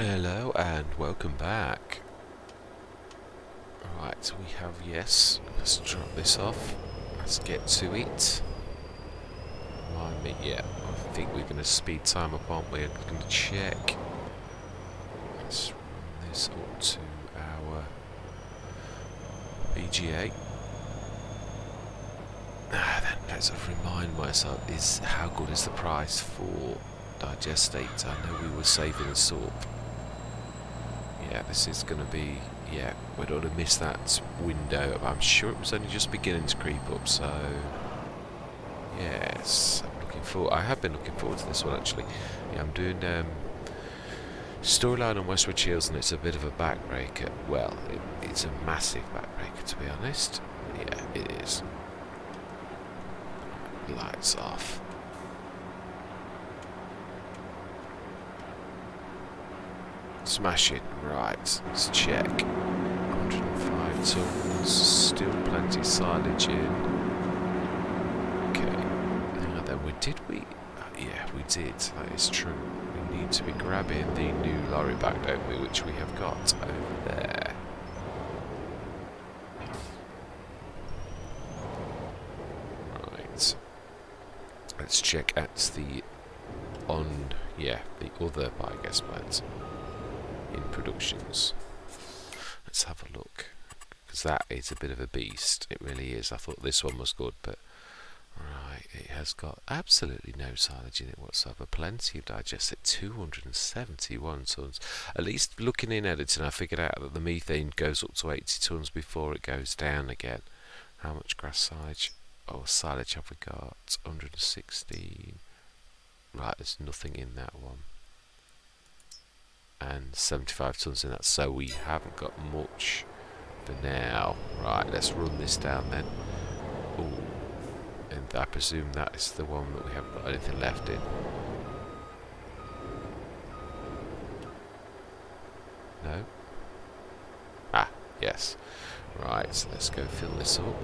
Hello and welcome back. Right, we have, yes, let's drop this off. Let's get to it. Remind me, yeah, I think we're going to speed time up, aren't we? I'm going to check. Let's run this up to our VGA. Then let's remind myself, how good is the price for digestate? I know we were saving the salt. Yeah, this is going to be, yeah, we don't want to miss that window. I'm sure it was only just beginning to creep up, so yes, I have been looking forward to this one actually. Yeah, I'm doing storyline on Westwood Shields, and it's a bit of a backbreaker. Well, it's a massive backbreaker, to be honest. Yeah, it is. Lights off. Smash it. Right, let's check. 105 tons, still plenty silage in. Okay. Now then, yeah, we did. That is true. We need to be grabbing the new lorry back, don't we? Which we have got over there. Right. Let's check at the other biogas plant in productions. Let's have a look, because that is a bit of a beast. It really is. I thought this one was good, but right, it has got absolutely no silage in it whatsoever. Plenty of digest at 271 tons. At least looking in editing, I figured out that the methane goes up to 80 tons before it goes down again. How much grass silage? Oh, silage have we got? 116. Right, there's nothing in that one. And 75 tons in that, so we haven't got much for now. Right, let's run this down then. Ooh, and I presume that is the one that we haven't got anything left in. No? Ah, yes. Right, so let's go fill this up.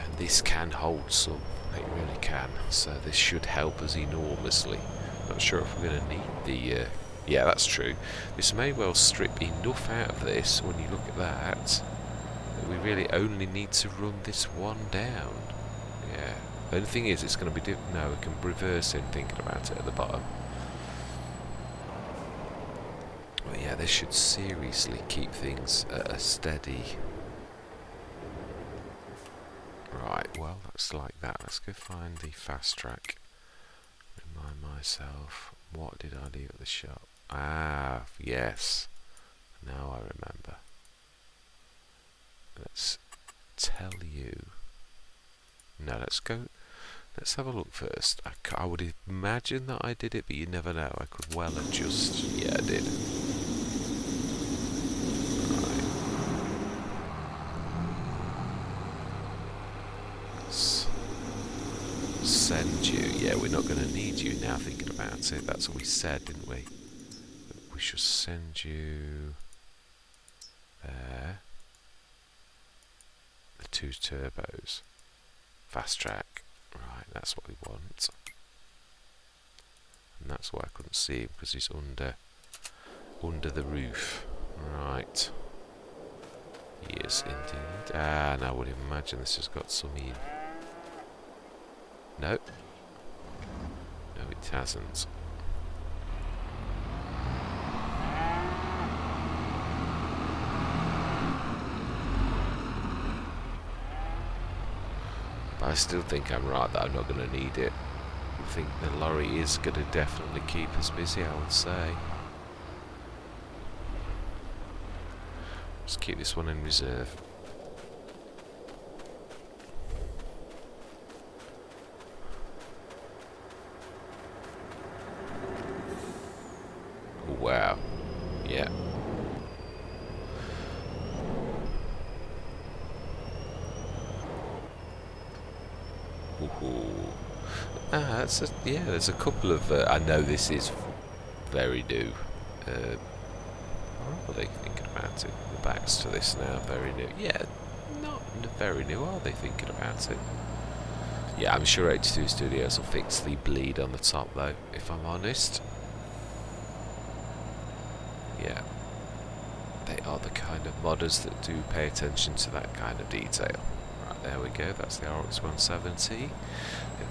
And this can hold some, it really can, so this should help us enormously. Not sure if we're going to need the... yeah, that's true. This may well strip enough out of this, when you look at that we really only need to run this one down. Yeah. The only thing is, it's going to be... no, we can reverse in thinking about it at the bottom. But yeah, this should seriously keep things at a steady... Right, well, that's like that. Let's go find the fast track. Remind myself, what did I leave at the shop? Ah, yes. Now I remember. Let's tell you. No, let's go. Let's have a look first. I would imagine that I did it, but you never know. I could well have just... yeah, I did. Right. Let's send you. Yeah, we're not going to need you now thinking about it. That's what we said, didn't we? We should send you there. The 2 turbos. Fast track. Right, that's what we want. And that's why I couldn't see him, because he's under the roof. Right. Yes, indeed. Ah, now I would imagine this has got some in. No. No, it hasn't. But I still think I'm right that I'm not going to need it. I think the lorry is going to definitely keep us busy, I would say. Let's keep this one in reserve. Wow. Yeah. Yeah, there's a couple of... I know this is very new. What are they thinking about it? The backs to this now, very new. Yeah, not very new, are they thinking about it? Yeah, I'm sure 82 Studios will fix the bleed on the top though, if I'm honest. Yeah, they are the kind of modders that do pay attention to that kind of detail. Right, there we go, that's the RX 170.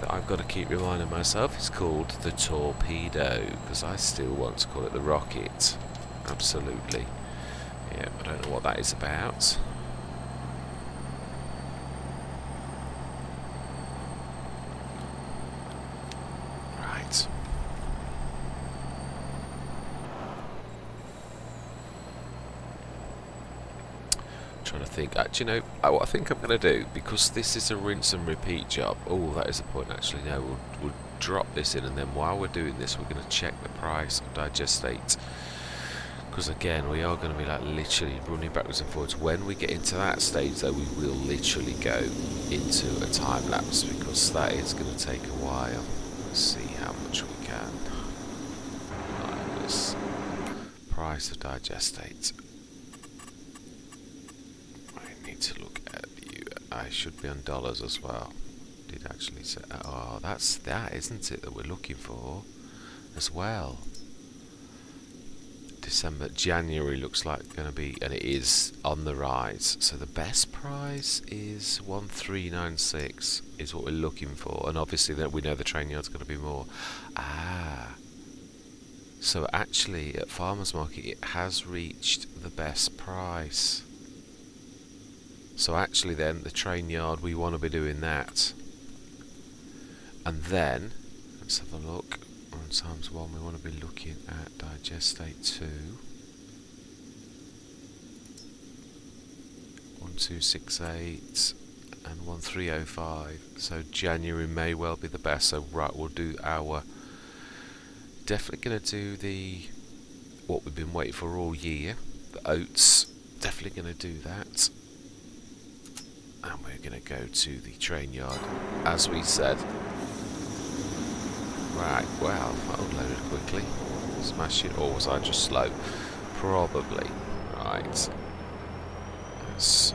I've got to keep reminding myself it's called the Torpedo, because I still want to call it the Rocket. Absolutely. Yeah, I don't know what that is about. Right. Trying to think. Actually, no. What I think I'm going to do, because this is a rinse and repeat job. Oh, that is the point. Actually, no. We'll drop this in, and then while we're doing this, we're going to check the price of digestate. Because again, we are going to be like literally running backwards and forwards. When we get into that stage, though, we will literally go into a time lapse, because that is going to take a while. Let's see how much we can. Minus price of digestate. To look at you. I should be on dollars as well. Did actually say, oh, that's that, isn't it, that we're looking for as well. January looks like going to be, and it is on the rise. So the best price is 1396 is what we're looking for, and obviously that we know the train yard's going to be more. So actually at farmers market it has reached the best price. So actually then, the train yard, we want to be doing that. And then, let's have a look. On times 1, we want to be looking at digestate 2. 1268 and 1305. So January may well be the best. So right, we'll do our... Definitely going to do the... what we've been waiting for all year. The oats. Definitely going to do that. And we're going to go to the train yard, as we said. Right, well, that loaded quickly. Smash it, or was I just slow? Probably. Right. Let's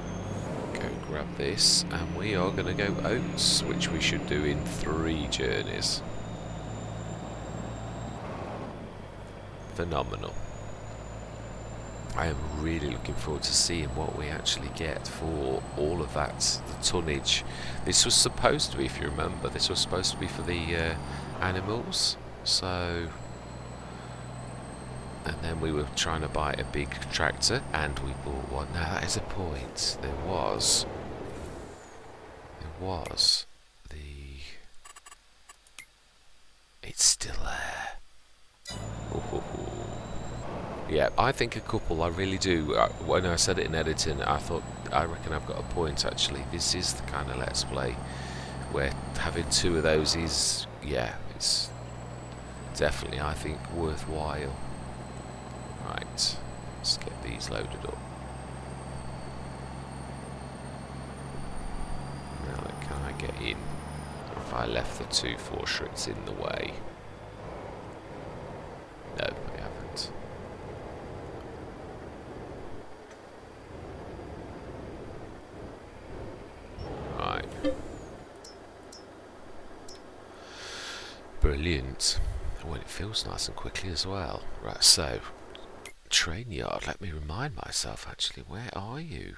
go grab this, and we are going to go oats, which we should do in 3 journeys. Phenomenal. I am really looking forward to seeing what we actually get for all of that, the tonnage. This was supposed to be, if you remember, this was supposed to be for the animals, so... And then we were trying to buy a big tractor, and we bought one. Now that is a point. There was the... It's still there. Ooh. Yeah, I think a couple, I really do. When I said it in editing, I reckon I've got a point actually. This is the kind of Let's Play where having 2 of those is, yeah, it's definitely, I think, worthwhile. Right, let's get these loaded up. Now, can I get in? If I left the 2 4-shrits in the way? No, I haven't. Brilliant. Well, it feels nice and quickly as well. Right, so, train yard. Let me remind myself, actually, where are you?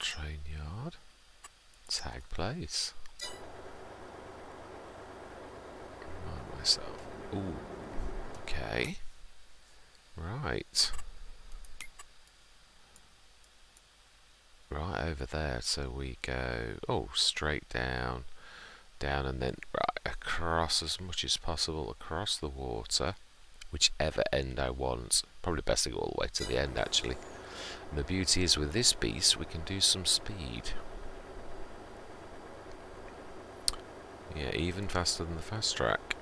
Train yard. Tag place. Remind myself. Ooh. Okay. Right. Right over there, so we go, straight down, and then right across as much as possible, across the water, whichever end I want. Probably best to go all the way to the end, actually. And the beauty is with this beast, we can do some speed. Yeah, even faster than the fast track.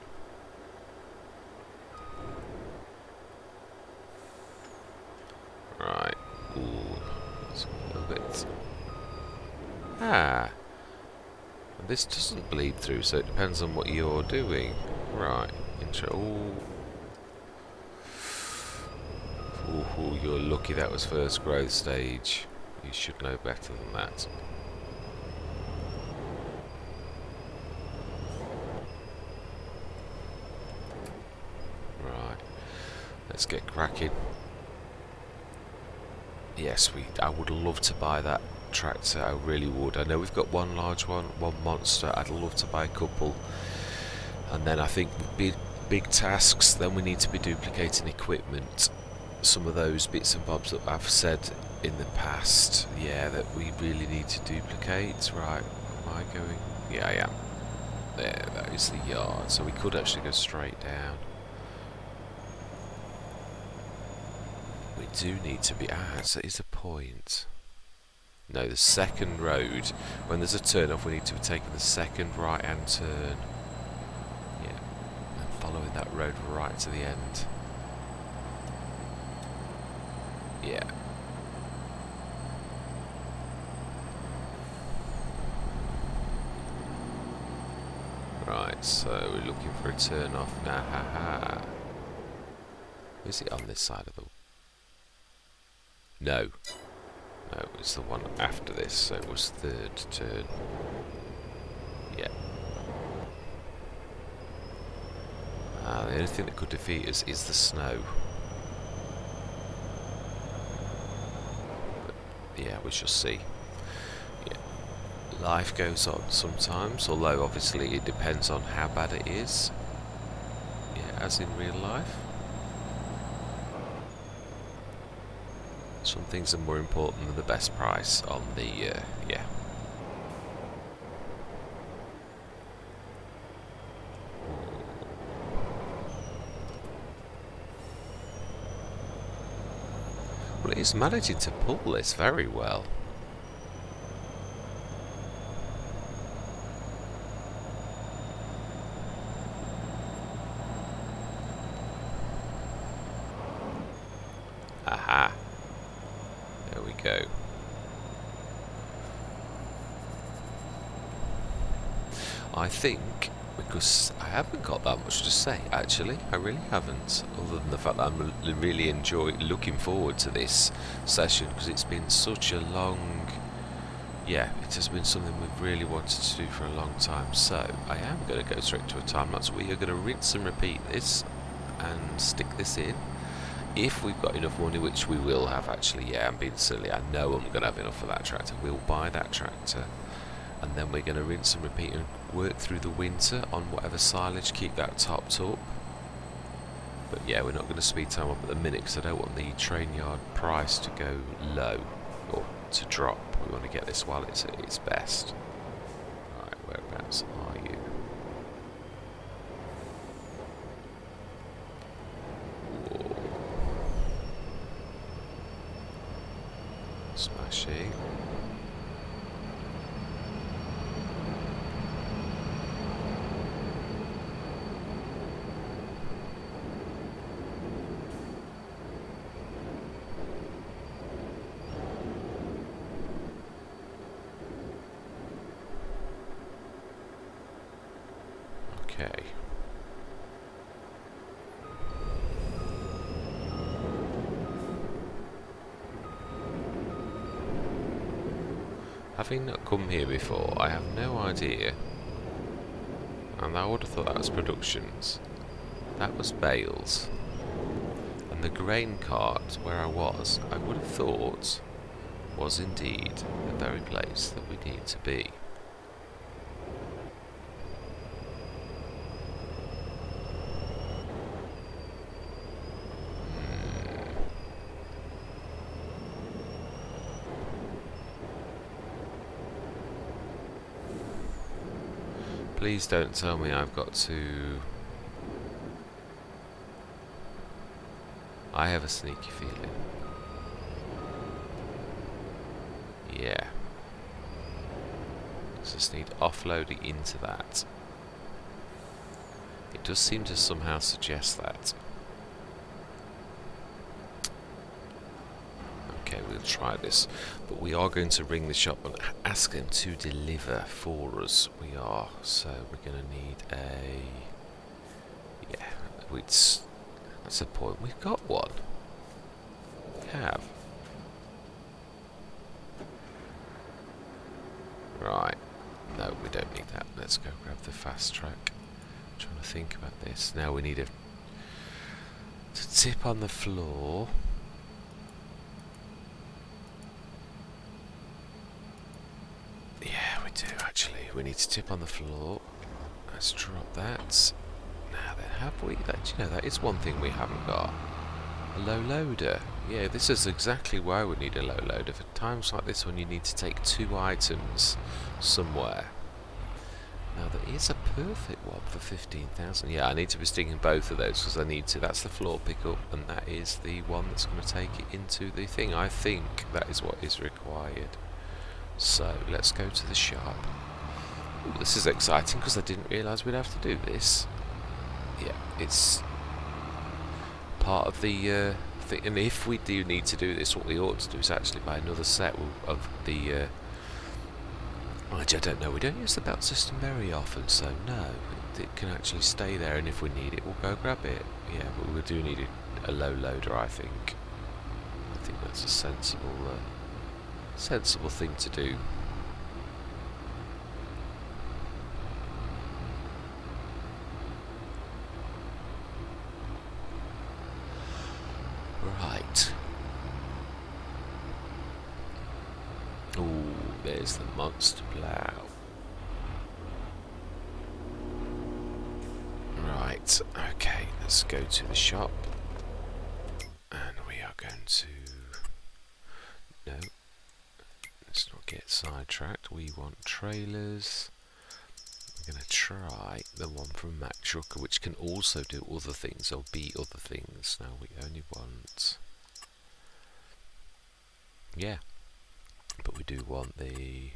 Right, ooh. A little bit. This doesn't bleed through, so it depends on what you're doing. Right. Ooh, you're lucky that was first growth stage. You should know better than that. let's get cracking. Yes, I would love to buy that tractor, I really would. I know we've got one large one, one monster. I'd love to buy a couple. And then I think big tasks, then we need to be duplicating equipment. Some of those bits and bobs that I've said in the past, yeah, that we really need to duplicate. Right, am I going? Yeah, I am. There, that is the yard. So we could actually go straight down. We do need to be... so is a point. No, the second road, when there's a turn off, we need to be taking the second right hand turn. Yeah, and following that road right to the end. Yeah. Right, so we're looking for a turn off now. Haha. Is it on this side of the... No. No, it's the one after this, so it was third turn. Yeah. The only thing that could defeat us is the snow. But, yeah, we shall see. Yeah. Life goes on sometimes, although obviously it depends on how bad it is. Yeah, as in real life. Some things are more important than the best price on the, yeah. Well, it is managing to pull this very well. Aha. There we go. I think, because I haven't got that much to say, actually. I really haven't. Other than the fact that I'm really looking forward to this session, because it's been such a long... Yeah, it has been something we've really wanted to do for a long time. So, I am going to go straight to a time lapse. We are going to rinse and repeat this, and stick this in. If we've got enough money, which we will have actually, yeah, I'm being silly, I know I'm going to have enough for that tractor, we'll buy that tractor, and then we're going to rinse and repeat and work through the winter on whatever silage, keep that topped up. But yeah, we're not going to speed time up at the minute, because I don't want the train yard price to go low, or to drop. We want to get this while it's at its best. Right, whereabouts are you? Smashing. Okay. Having not come here before, I have no idea. And I would have thought that was productions. That was bales. And the grain cart where I was, I would have thought, was indeed the very place that we need to be. Please don't tell me I've got to... I have a sneaky feeling. Yeah. Just need offloading into that. It does seem to somehow suggest that. Okay, we'll try this. But we are going to ring the shop and ask them to deliver for us. We are. So we're going to need a... Yeah, that's a point. We've got one. We have. Right. No, we don't need that. Let's go grab the fast track. I'm trying to think about this. Now we need a... to tip on the floor. Yeah, we do actually. We need to tip on the floor. Let's drop that. Now then, have we? Do you know, that is one thing we haven't got. A low loader. Yeah, this is exactly why we need a low loader. For times like this when you need to take 2 items somewhere. Now there is a perfect one for 15,000. Yeah, I need to be sticking both of those because I need to. That's the floor pickup, and that is the one that's going to take it into the thing. I think that is what is required. So let's go to the shop. Ooh, this is exciting because I didn't realise we'd have to do this. Yeah, it's part of the thing. And if we do need to do this, what we ought to do is actually buy another set of the. Which I don't know. We don't use the belt system very often, so no, it can actually stay there. And if we need it, we'll go grab it. Yeah, but we do need a low loader. I think that's a sensible thing to do. Right. Ooh, there's the monster plough. Right, okay, let's go to the shop. And we are going to... No, let's not get sidetracked. We want trailers. We're going to try the one from Mac Trucker, which can also do other things, or be other things. Now we only want... Yeah. But we do want the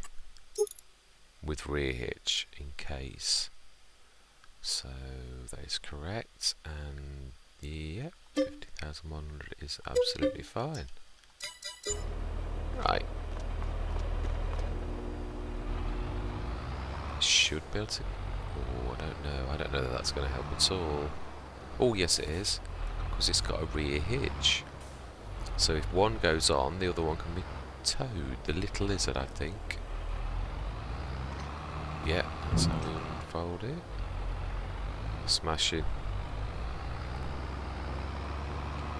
with rear hitch in case. So that is correct, and yeah, 50,100 is absolutely fine. Right. Should be able to. Oh, I don't know. I don't know that that's going to help at all. Oh, yes, it is, because it's got a rear hitch. So if one goes on, the other one can be towed. The little lizard, I think. Yeah, that's how we unfold it. Smash it.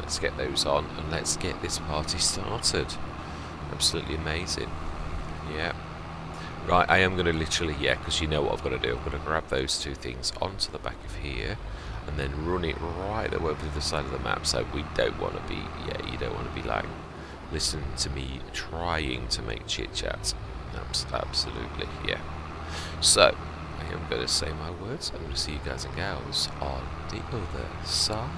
Let's get those on and let's get this party started. Absolutely amazing. Yeah. Right, I am going to literally, yeah, because you know what I've got to do. I'm going to grab those two things onto the back of here and then run it right over to the side of the map. So we don't want to be, yeah, you don't want to be like listening to me trying to make chit chat. Absolutely, yeah. So I am going to say my words. I'm going to see you guys and gals on the other side.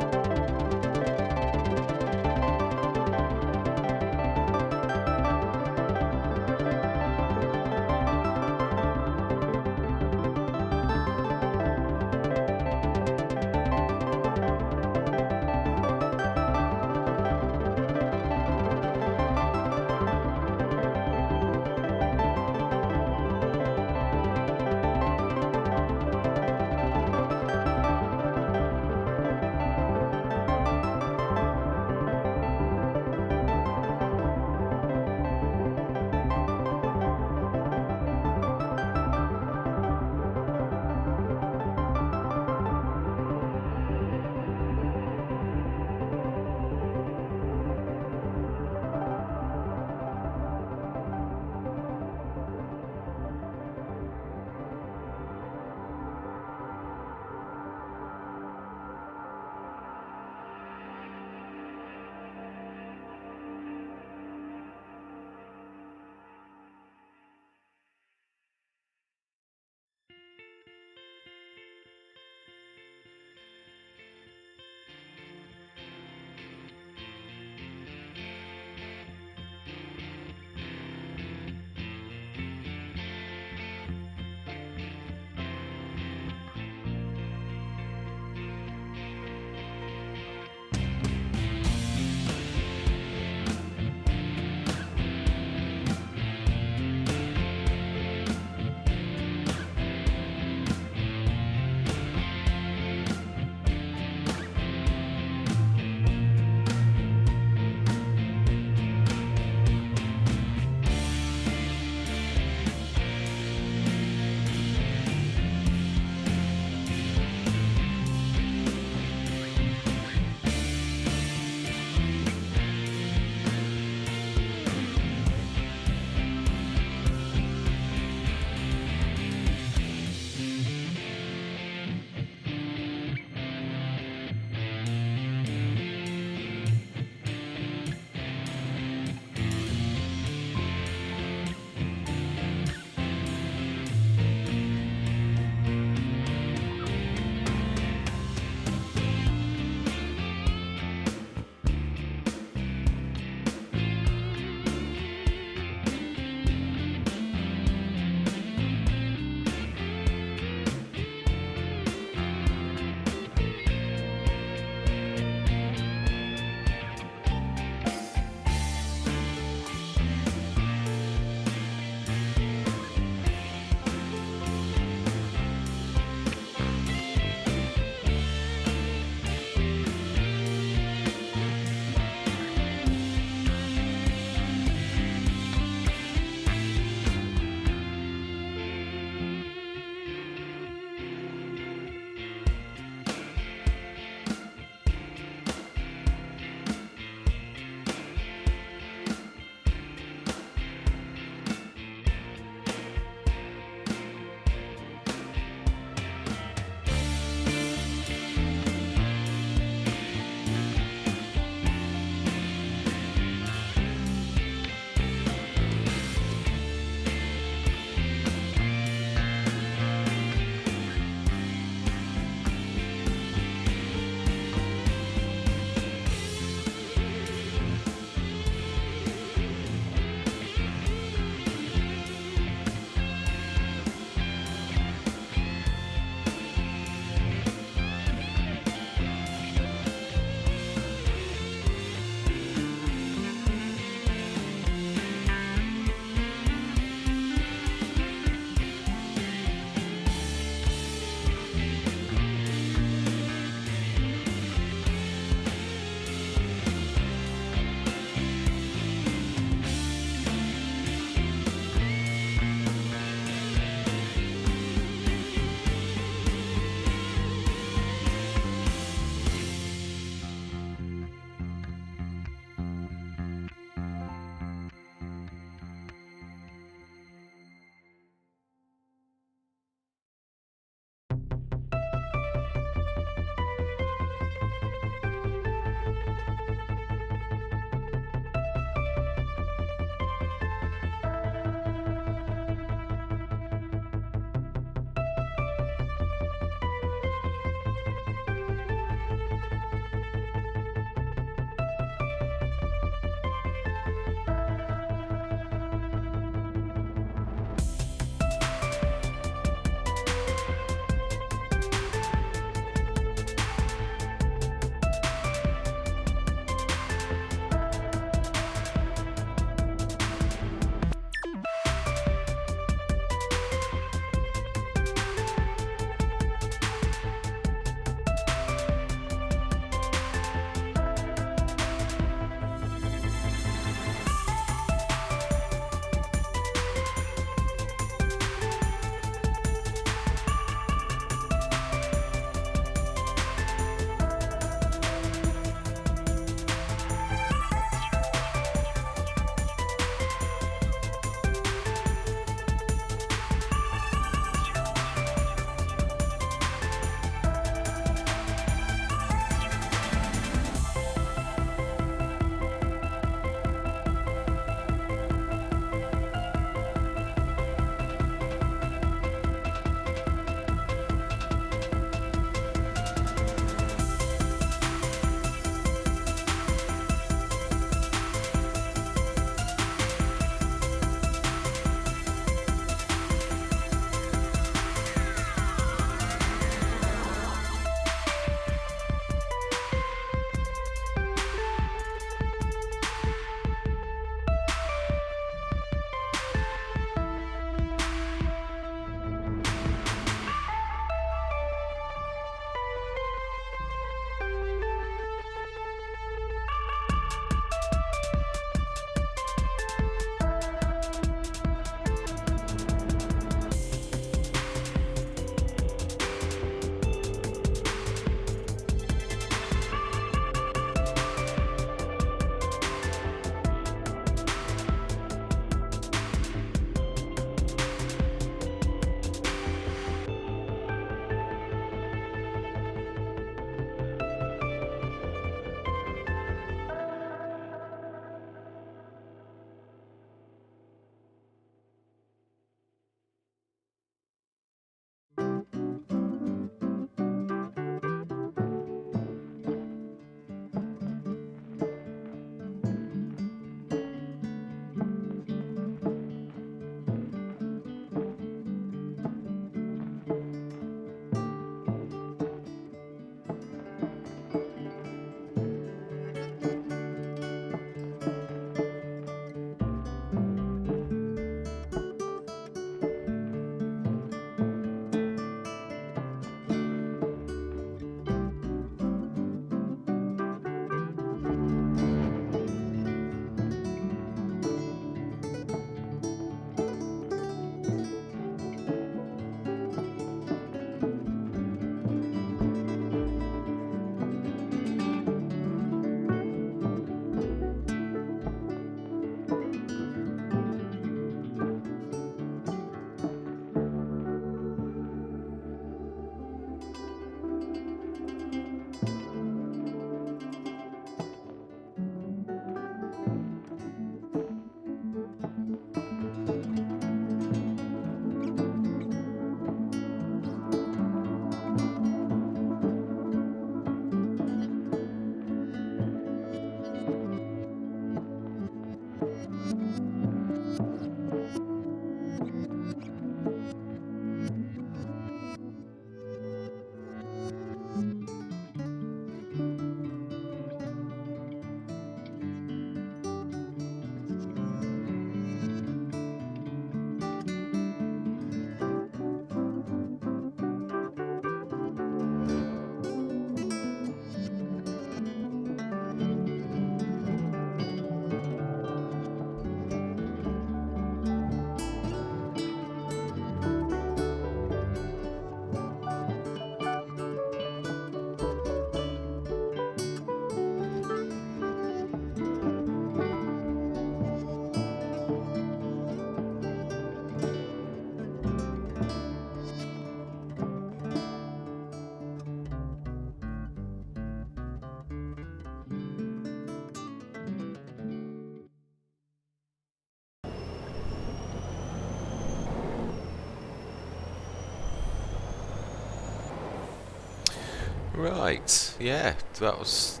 Right, yeah, that was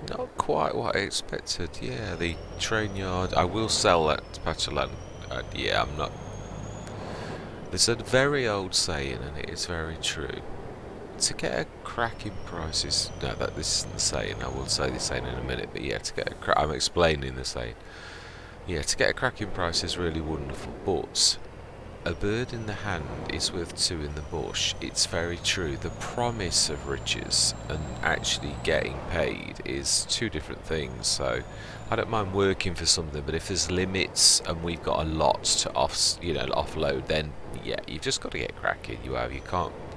not quite what I expected. Yeah, the train yard. I will sell that patch of land. Yeah, I'm not. There's a very old saying, and it is very true. To get a cracking prices. No, this isn't the saying. I will say the saying in a minute. But yeah, to get I'm explaining the saying. Yeah, to get a cracking price is really wonderful, but a bird in the hand is worth two in the bush. It's very true. The promise of riches and actually getting paid is two different things. So I don't mind working for something, but if there's limits and we've got a lot to offload, then yeah, you've just got to get cracking. You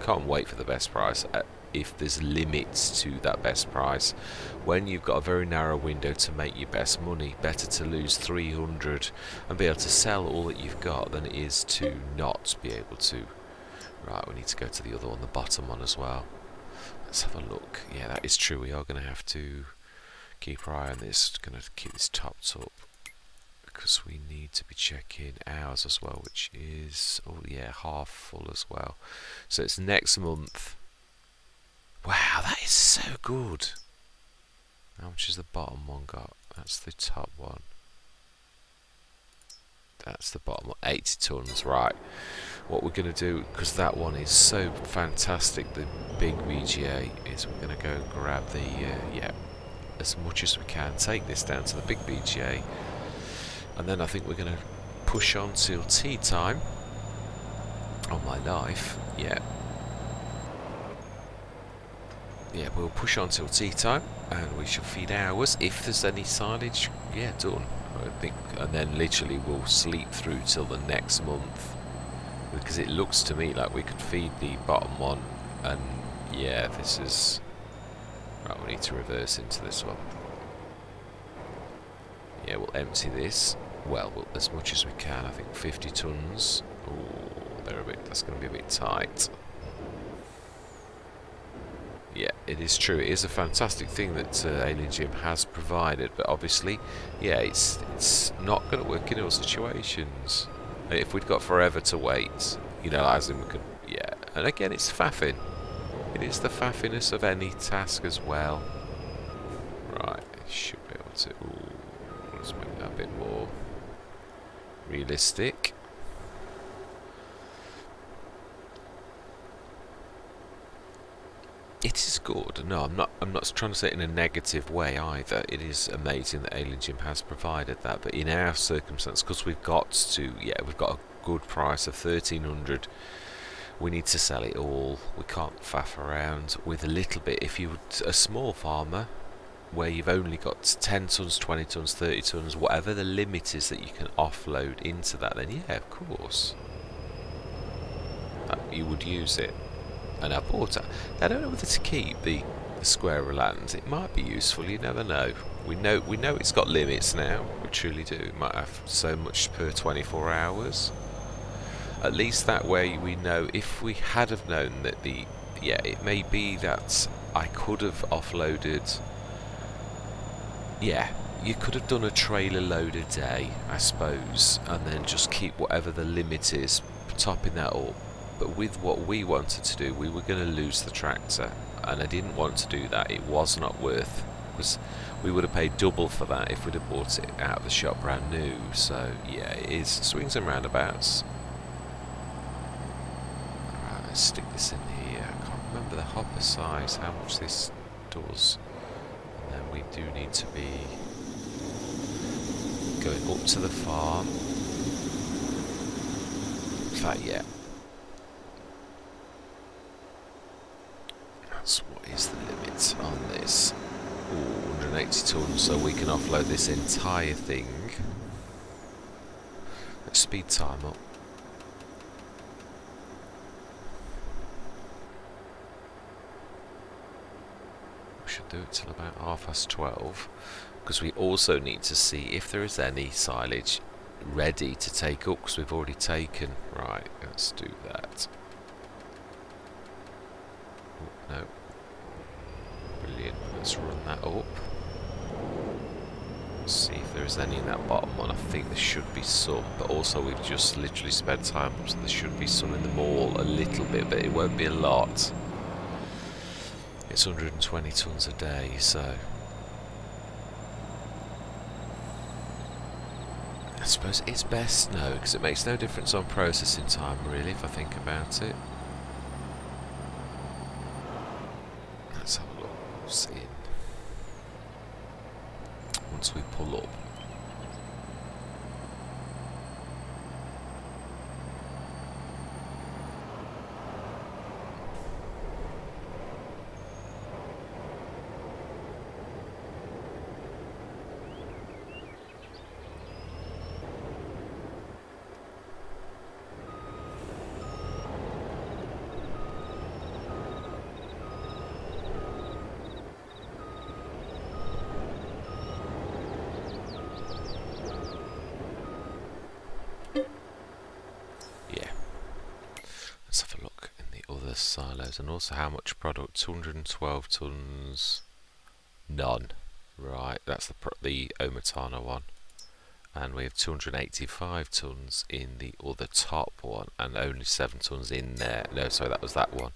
can't wait for the best price. If there's limits to that best price, when you've got a very narrow window to make your best money, better to lose 300 and be able to sell all that you've got than it is to not be able to. Right, we need to go to the other one, the bottom one as well. Let's have a look. Yeah, that is true. We are going to have to keep our eye on this. Going to keep this topped up because we need to be checking ours as well, which is, oh yeah, half full as well. So it's next month. Wow, that is so good. How much has the bottom one got? That's the top one. That's the bottom one. 80 tons, right. What we're going to do, because that one is so fantastic, the big VGA, is we're going to go and grab the, yeah, as much as we can. Take this down to the big VGA. And then I think we're going to push on till tea time on my knife. Yeah. Yeah, we'll push on till tea time, and we shall feed ours if there's any silage. Yeah, done. I think, and then literally we'll sleep through till the next month, because it looks to me like we could feed the bottom one. And yeah, this is right. We need to reverse into this one. Yeah, we'll empty this. Well, as much as we can. I think 50 tons. Oh, that's going to be a bit tight. Yeah, it is true. It is a fantastic thing that AliEN JiM has provided, but obviously, yeah, it's not going to work in all situations. If we'd got forever to wait, as in we could, yeah. And again, it's faffing. It is the faffiness of any task as well. Right, should be able to. Ooh, let's make that a bit more realistic. It is good. No, I'm not trying to say it in a negative way either. It is amazing that AliEN JiM has provided that, but in our circumstance, because we've got a good price of 1300. We need to sell it all. We can't faff around with a little bit. If you're a small farmer, where you've only got 10 tons, 20 tons, 30 tons, whatever the limit is that you can offload into that, then yeah, of course, you would use it. And I bought it. I don't know whether to keep the square of land. It might be useful. You never know. We know it's got limits now. We truly do. It might have so much per 24 hours. At least that way we know. If we had have known that it may be that I could have offloaded. Yeah, you could have done a trailer load a day, I suppose, and then just keep whatever the limit is, topping that up. But with what we wanted to do, we were going to lose the tractor, and I didn't want to do that. It was not worth, because we would have paid double for that if we'd have bought it out of the shop brand new. So yeah, it is swings and roundabouts. Right, let's stick this in here. I can't remember the hopper size, how much this does. And then we do need to be going up to the farm. In fact, yeah. What is the limit on this? Ooh, 180 tons, so we can offload this entire thing. Let's speed time up. We should do it till about 12:30, because we also need to see if there is any silage ready to take up, because we've already taken. Right, let's do that. No. Brilliant. Let's run that up. See if there is any in that bottom one. I think there should be some, but also we've just literally spent time up, so there should be some in the mall a little bit, but it won't be a lot. It's 120 tonnes a day, so I suppose it's best no, because it makes no difference on processing time really, if I think about it. Let's have a look. We'll see it once we pull up. Let's have a look in the other silos, and also how much product. 212 tonnes, none. Right, that's the Omatana one, and we have 285 tonnes in the other top one, and only 7 tonnes in there. No, sorry, that was that one.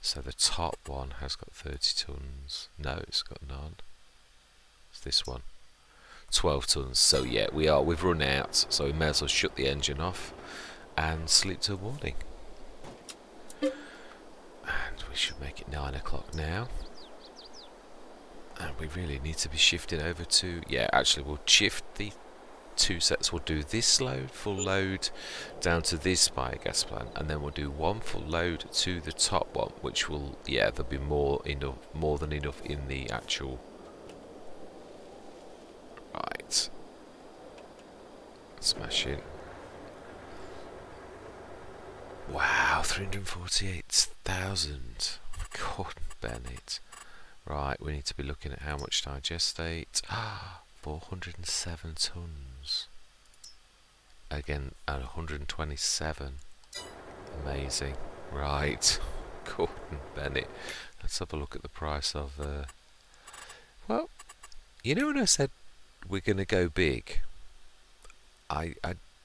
So the top one has got 30 tonnes. No, it's got none. It's this one, 12 tonnes. So yeah, we've run out. So we may as well shut the engine off and sleep till morning. And we should make it 9 o'clock now. And we really need to be shifting over to... Yeah, actually we'll shift the 2 sets. We'll do this load, full load, down to this biogas plant. And then we'll do 1 full load to the top one, which will... Yeah, there'll be more than enough in the actual... Right. Smashing. Wow, 348,000. God, Bennett. Right, we need to be looking at how much digestate. 407 tonnes. Again, at 127. Amazing. Right. Gordon Bennett. Let's have a look at the price of... Well, you know when I said we're going to go big? I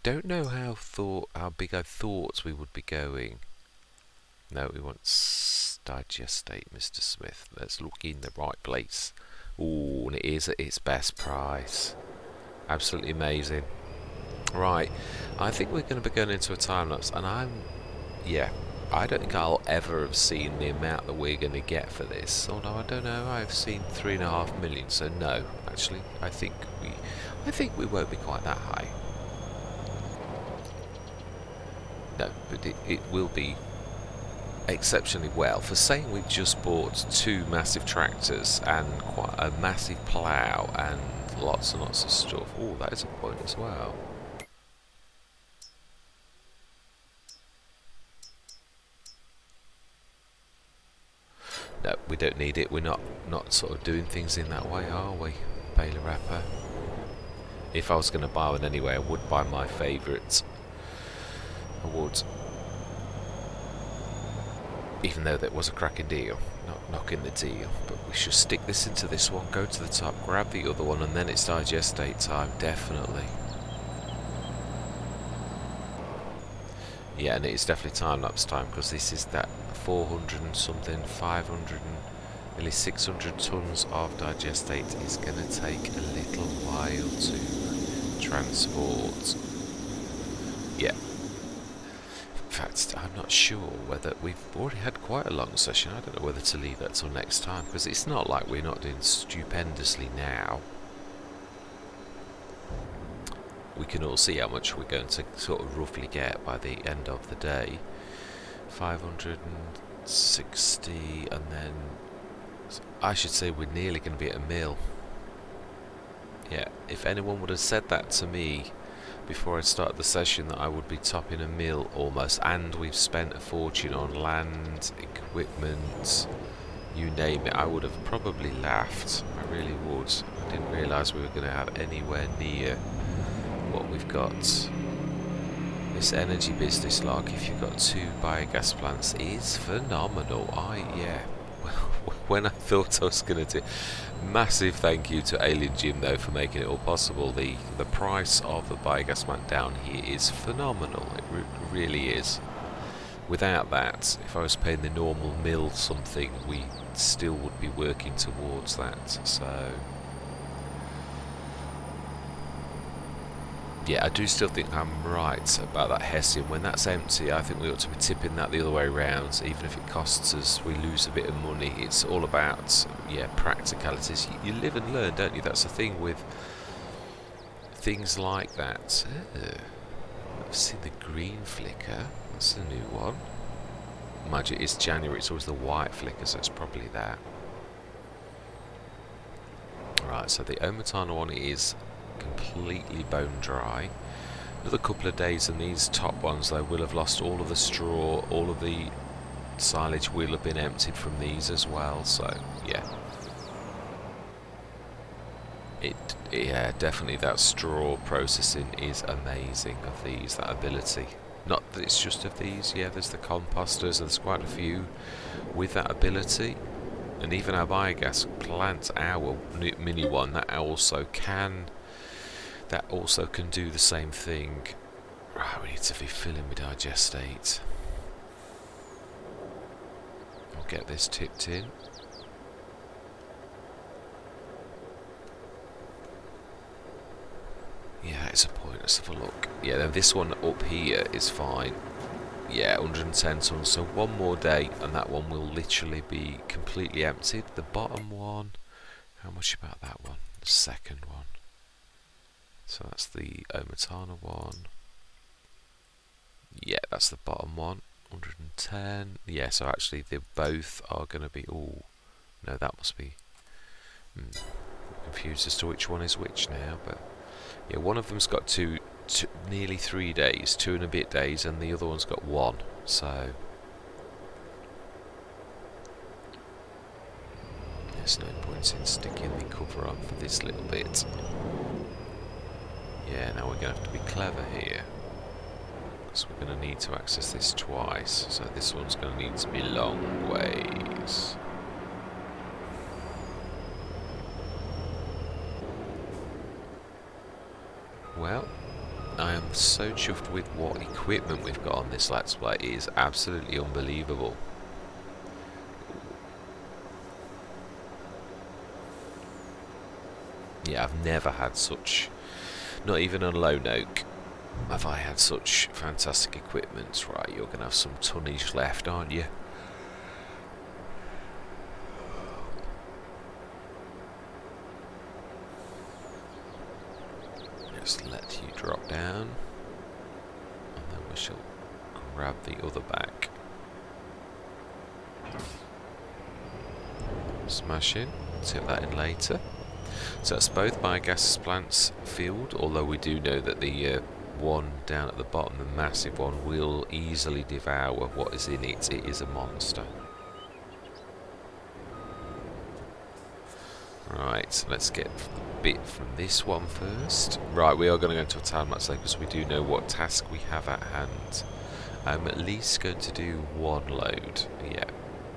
don't know how big I thought we would be going. No, we want digestate, Mr. Smith. Let's look in the right place. Ooh, and it is at its best price. Absolutely amazing. Right, I think we're going to be going into a time lapse, and I don't think I'll ever have seen the amount that we're going to get for this. Although I don't know, I've seen 3.5 million. So no, actually, I think we won't be quite that high. No, but it will be exceptionally well. For saying we've just bought 2 massive tractors and quite a massive plough and lots and lots of stuff. Oh, that is a point as well. No, we don't need it. We're not sort of doing things in that way, are we, Baler Rapper? If I was going to buy one anyway, I would buy my favourite. I would. Even though that was a cracking deal. Not knocking the deal. But we should stick this into this one, go to the top, grab the other one, and then it's digestate time, definitely. Yeah, and it's definitely time-lapse time, because this is that 400 and something, 500 and nearly 600 tonnes of digestate is going to take a little while to transport. Yeah. In fact, I'm not sure whether we've already had quite a long session. I don't know whether to leave that till next time, because it's not like we're not doing stupendously now. We can all see how much we're going to sort of roughly get by the end of the day. 560, and then I should say we're nearly going to be at a mil. Yeah, if anyone would have said that to me before I started the session, that I would be topping a mil almost, and we've spent a fortune on land, equipment, you name it, I would have probably laughed. I really would. I didn't realise we were going to have anywhere near what we've got. This energy business, like if you've got 2 biogas plants, is phenomenal. When I thought I was going to do, massive thank you to AliEN JiM though for making it all possible. The price of the biogas plant down here is phenomenal. It really is. without that, if I was paying the normal mill something, we still would be working towards that. So yeah, I do still think I'm right about that Hessian. When that's empty, I think we ought to be tipping that the other way around. Even if it costs us, we lose a bit of money. It's all about, yeah, practicalities. You live and learn, don't you? That's the thing with things like that. I've seen the green flicker. That's a new one. Mind you, it's January. It's always the white flicker, so it's probably that. Right, so the Omatana one is completely bone dry. Another couple of days and these top ones though will have lost all of the straw, all of the silage will have been emptied from these as well, so yeah. Yeah, definitely that straw processing is amazing of these, that ability. Not that it's just of these, yeah, there's the composters, and there's quite a few with that ability. And even our biogas plant, our mini one, that also can do the same thing. Right, we need to be filling with digestate. I'll get this tipped in. Yeah, it's a point. Let's have a look. Yeah, then this one up here is fine. Yeah, 110 tons. So one more day, and that one will literally be completely emptied. The bottom one, how much about that one? The second one. So that's the Omatana one. Yeah, that's the bottom one. 110. Yeah, so actually they both are going to be... Oh, no, that must be... I'm confused as to which one is which now, but... Yeah, one of them's got nearly 3 days, 2 and a bit days, and the other one's got 1. So... There's no point in sticking the cover on for this little bit. Yeah, now we're going to have to be clever here. Because we're going to need to access this twice. So this one's going to need to be long ways. Well, I am so chuffed with what equipment we've got on this Let's Play. It is absolutely unbelievable. Yeah, I've never had such... Not even on Lone Oak have I had such fantastic equipment. Right, you're going to have some tonnage left, aren't you? Just let you drop down. And then we shall grab the other back. Smash in. Tip that in later. So that's both biogas plants filled, although we do know that the one down at the bottom, the massive one, will easily devour what is in it. It is a monster. Right, let's get a bit from this one first. Right, we are going to go into a town match though, because we do know what task we have at hand. I'm at least going to do 1 load. Yeah.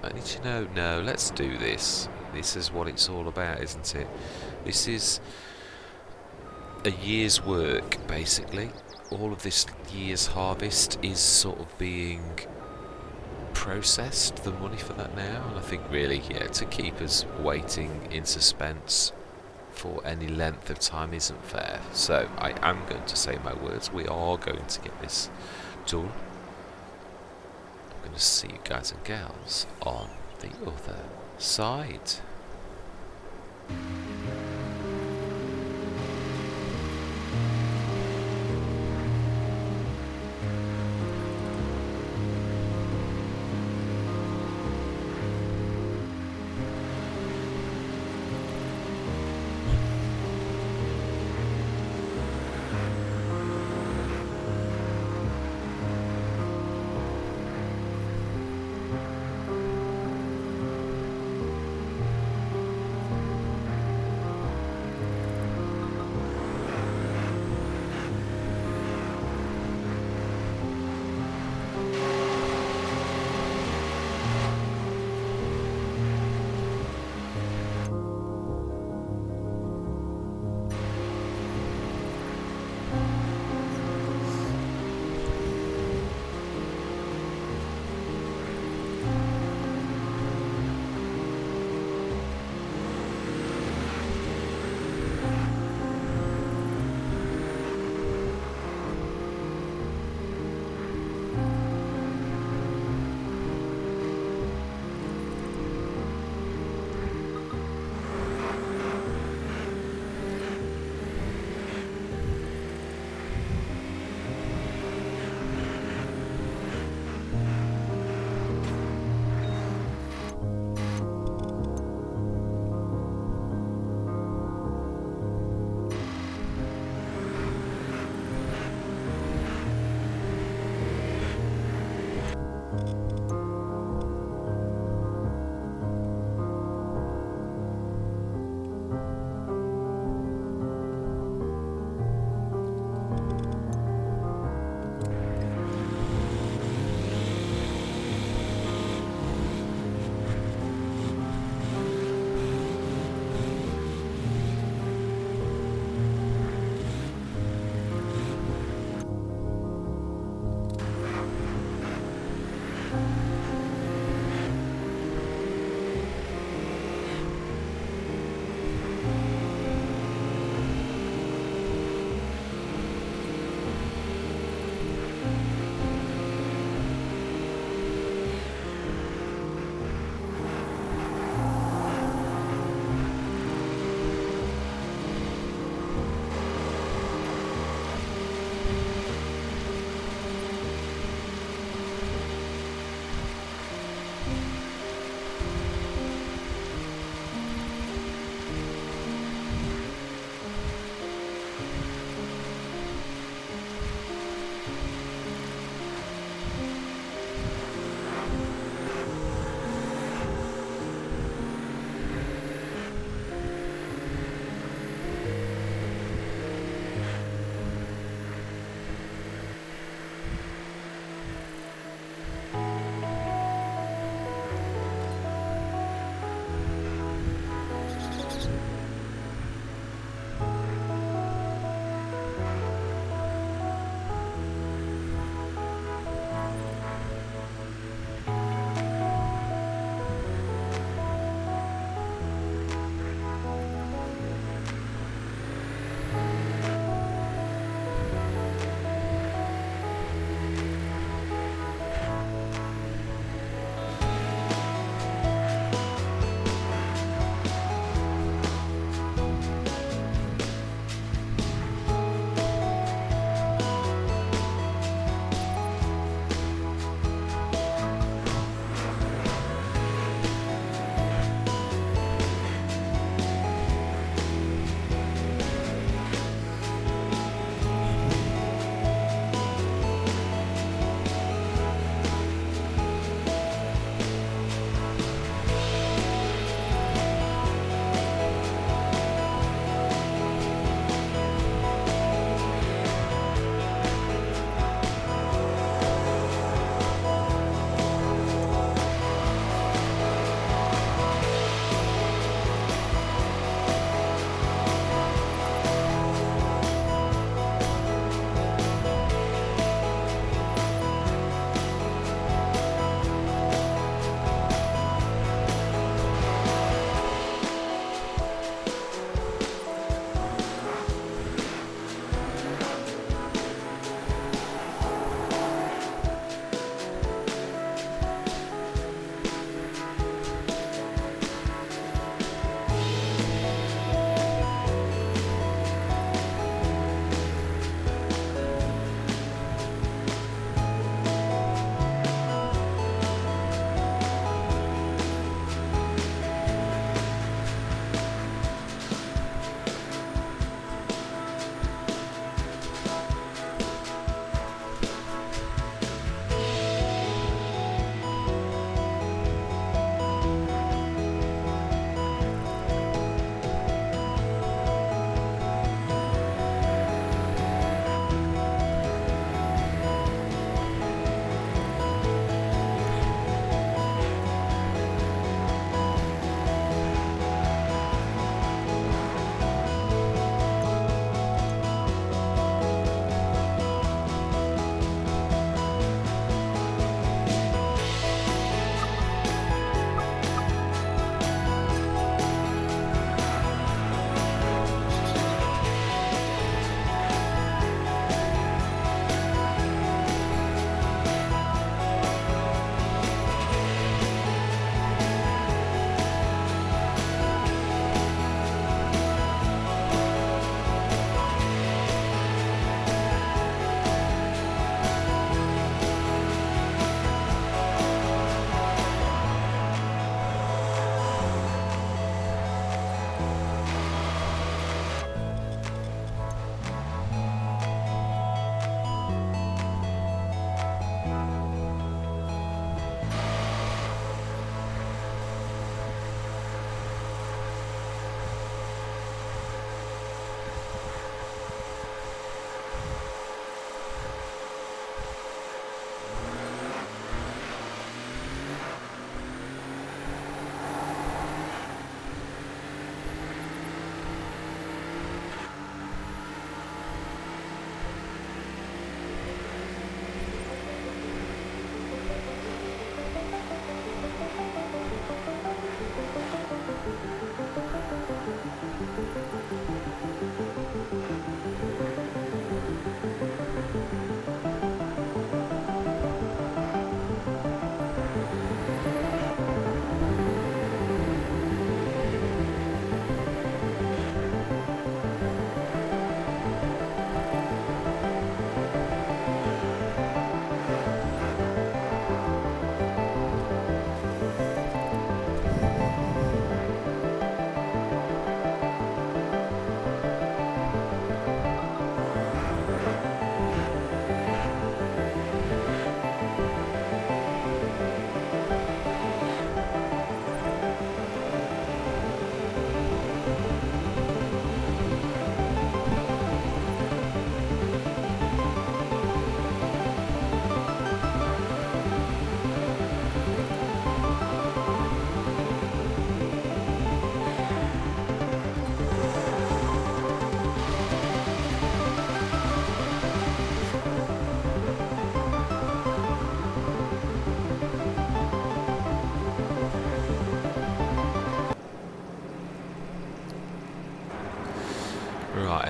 And you know, no, let's do this. This is what it's all about, isn't it? This is a year's work, basically. All of this year's harvest is sort of being processed, the money for that now. And I think really, yeah, to keep us waiting in suspense for any length of time isn't fair. So I am going to say my words. We are going to get this done. I'm going to see you guys and gals on the other side.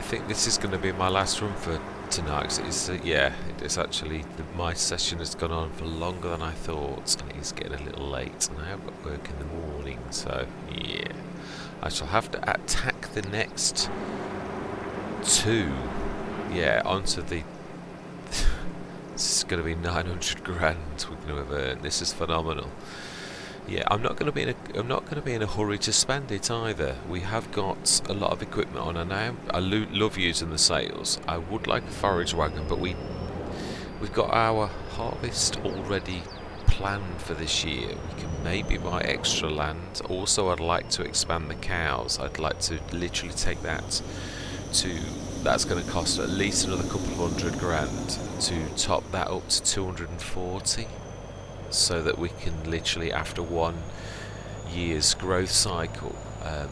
think this is going to be my last run for tonight. 'Cause it's actually my session has gone on for longer than I thought, and it is getting a little late, and I have got work in the morning. So yeah, I shall have to attack the next two. Yeah, onto the. This is going to be 900 grand we're going to have earned. This is phenomenal. Yeah, I'm not going to be in a hurry to spend it either. We have got a lot of equipment on, and I love using the sails. I would like a forage wagon, but we've got our harvest already planned for this year. We can maybe buy extra land. Also, I'd like to expand the cows. I'd like to literally take that to. That's going to cost at least another couple of 100 grand to top that up to 240. So that we can literally, after 1 year's growth cycle,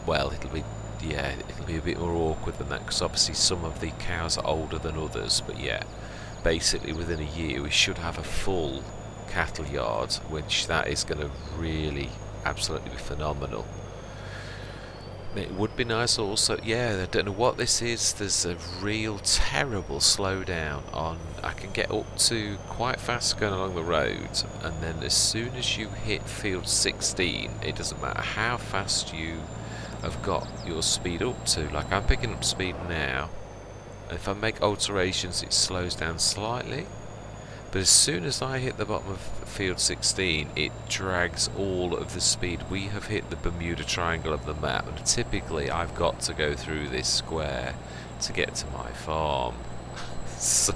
well, it'll be a bit more awkward than that, because obviously some of the cows are older than others. But yeah, basically within a year we should have a full cattle yard, which that is going to really absolutely be phenomenal. It would be nice also, yeah, I don't know what this is, there's a real terrible slowdown on, I can get up to quite fast going along the road, and then as soon as you hit field 16, it doesn't matter how fast you have got your speed up to, like I'm picking up speed now, if I make alterations it slows down slightly, but as soon as I hit the bottom of field 16, it drags all of the speed. We have hit the Bermuda Triangle of the map, and typically I've got to go through this square to get to my farm. So,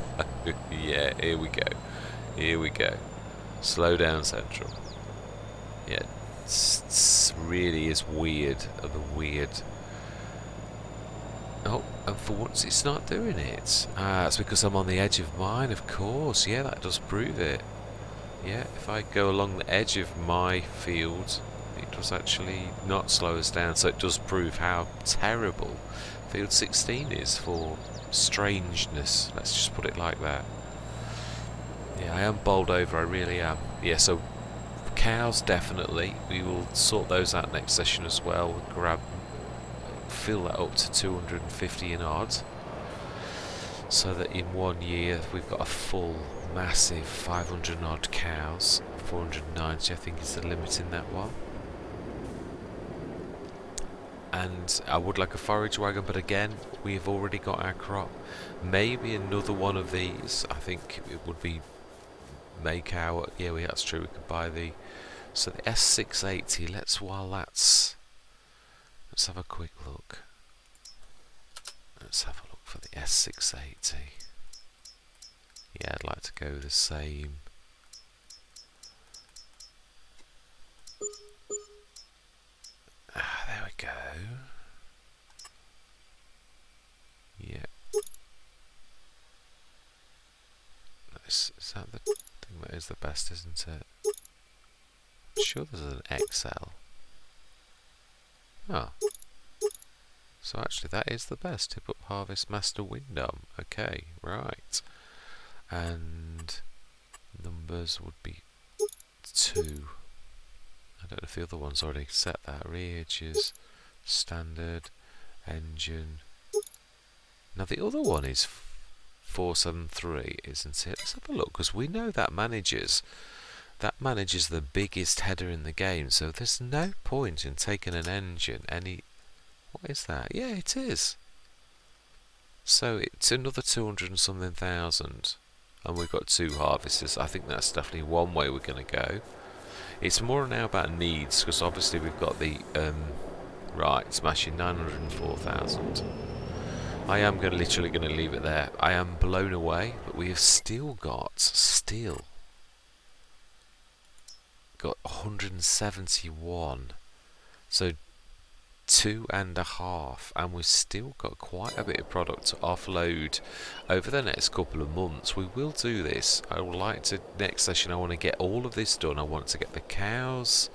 yeah, here we go. Slow down Central. Yeah, it's really is weird. Oh, and for once it's not doing it. Ah, it's because I'm on the edge of mine, of course. Yeah, that does prove it. Yeah, if I go along the edge of my field, it does actually not slow us down. So it does prove how terrible field 16 is for strangeness. Let's just put it like that. Yeah, I am bowled over, I really am. Yeah, so cows definitely. We will sort those out next session as well. We'll fill that up to 250 and odd, so that in 1 year we've got a full massive 500 and odd cows. 490 I think is the limit in that one. And I would like a forage wagon, but again we've already got our crop. Maybe another one of these. I think it would be make our, yeah, that's true, we could buy the, so the S680. Let's have a quick look. Let's have a look for the S680. Yeah, I'd like to go the same. There we go. Yeah. Is that the thing that is the best, isn't it? I'm sure there's an XL. Oh. So actually that is the best. Tip up harvest master window. Okay, right. And numbers would be 2. I don't know if the other one's already set that. Rear edges, standard, engine. Now the other one is 473, isn't it? Let's have a look, because we know that manages the biggest header in the game, so there's no point in taking an engine. What is that? Yeah, it is. So it's another 200 and something thousand, and we've got 2 harvesters. I think that's definitely one way we're going to go. It's more now about needs, because obviously we've got the right, smashing 904,000. I am literally going to leave it there. I am blown away, but we have still got 171. So 2.5, and we've still got quite a bit of product to offload over the next couple of months. We will do this. I would like to, next session I want to get all of this done. I want to get the cows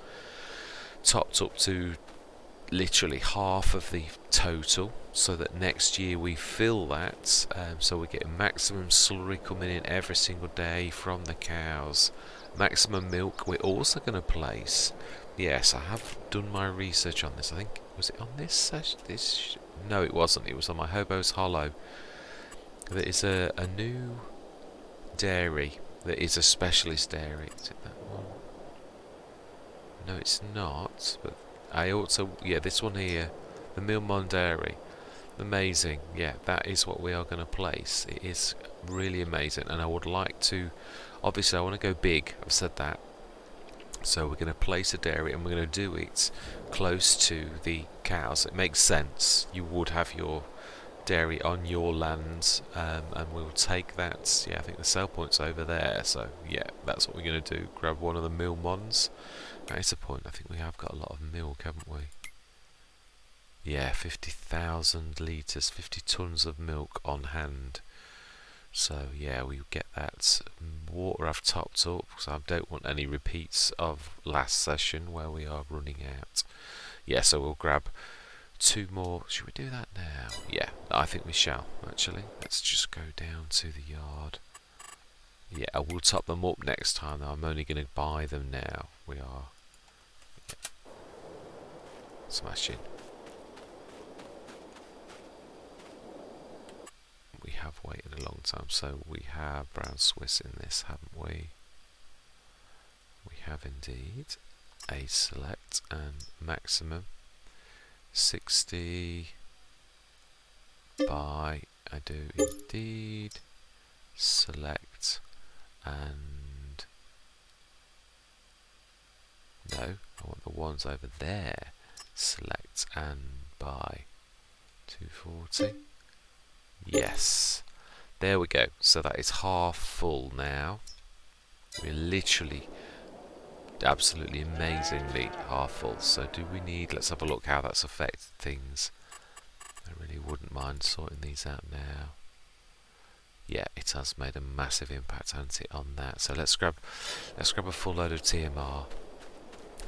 topped up to literally half of the total, so that next year we fill that, so we get maximum slurry coming in every single day from the cows, maximum milk. We're also going to place, yes, I have done my research on this. I think, was it on this no, it wasn't, it was on my Hobo's Hollow. There is a new dairy that is a specialist dairy. Is it that one? No, it's not, but I also, yeah, this one here, the Milmon Dairy, amazing. Yeah, that is what we are going to place. It is really amazing, and I would like to, obviously I want to go big, I've said that, so we're going to place a dairy and we're going to do it close to the cows. It makes sense, you would have your dairy on your land, and we'll take that. Yeah, I think the sell point's over there, so yeah, that's what we're going to do, grab one of the Milmons. That is a point. I think we have got a lot of milk, haven't we? Yeah, 50,000 litres, 50 tonnes of milk on hand. So yeah, we get that. Water I've topped up, because I don't want any repeats of last session where we are running out. Yeah, so we'll grab 2 more. Should we do that now? Yeah, I think we shall, actually. Let's just go down to the yard. Yeah, I will top them up next time, though. I'm only going to buy them now. We are smashing. We have waited a long time, so we have brown Swiss in this, haven't we? We have indeed. A select and maximum 60 by, I do indeed, select and no, I want the ones over there. Select and buy 240. Yes, there we go. So that is half full now. We're literally absolutely amazingly half full. So do we need, let's have a look how that's affected things. I really wouldn't mind sorting these out now. Yeah, it has made a massive impact, hasn't it, on that. So let's grab a full load of TMR.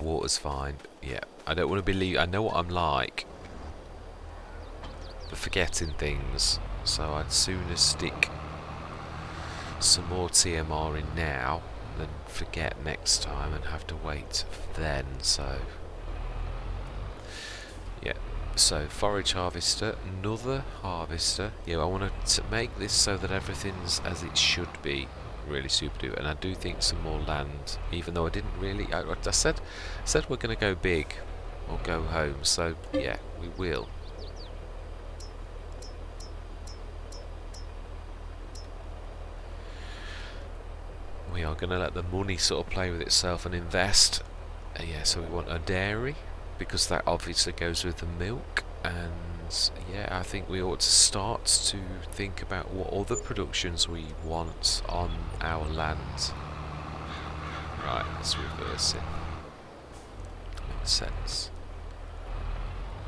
Water's fine. Yeah, I don't want to believe, I know what I'm like for forgetting things, so I'd sooner stick some more TMR in now than forget next time and have to wait then. So yeah, so forage harvester, another harvester. Yeah, I want to make this so that everything's as it should be. Really super duper, and I do think some more land, even though I didn't really, I said we're going to go big or go home, so yeah, we will. We are going to let the money sort of play with itself and invest. Yeah, so we want a dairy, because that obviously goes with the milk, and yeah, I think we ought to start to think about what other productions we want on our land. Right, let's reverse it. Makes sense.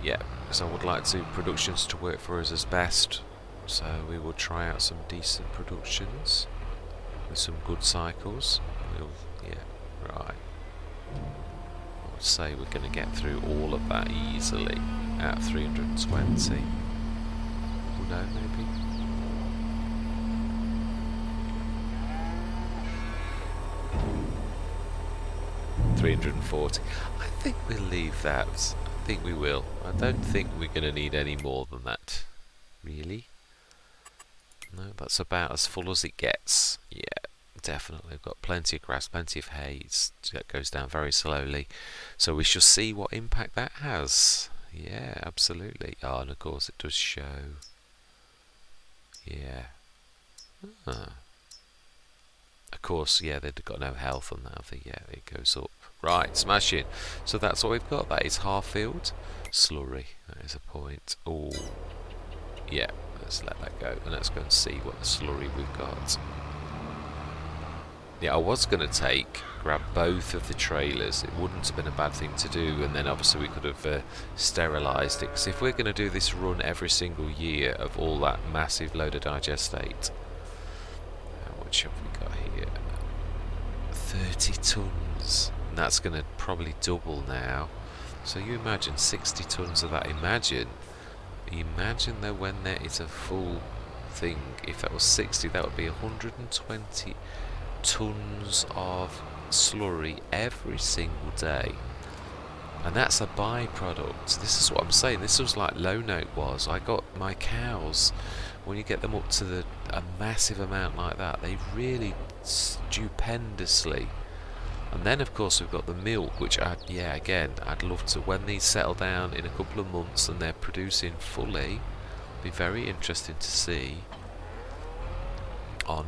Yeah, so I would like productions to work for us as best, so we will try out some decent productions with some good cycles. Yeah, right. I would say we're going to get through all of that easily at 320. Oh no, maybe. $340. I think we'll leave that. I think we will. I don't think we're going to need any more than that. Really? No, that's about as full as it gets. Yeah, definitely. We've got plenty of grass, plenty of hay. It goes down very slowly. So we shall see what impact that has. Yeah, absolutely. Oh, and of course it does show. Yeah. Of course, yeah, they've got no health on that, have they? Yeah, it goes up. Right, smash it. So that's what we've got. That is half field. Slurry. That is a point. Oh, yeah. Let's let that go. And let's go and see what the slurry we've got. Yeah, I was going to grab both of the trailers. It wouldn't have been a bad thing to do, and then obviously we could have sterilised it. Because if we're going to do this run every single year of all that massive load of digestate, how much have we got here? 30 tonnes. And that's going to probably double now. So you imagine 60 tons of that. Imagine though, when there is a full thing, if that was 60, that would be 120 tons of slurry every single day. And that's a byproduct. This is what I'm saying. This was like Low Note was. I got my cows, when you get them up to a massive amount like that, they really stupendously. And then of course we've got the milk, which I'd love to, when these settle down in a couple of months and they're producing fully, be very interesting to see on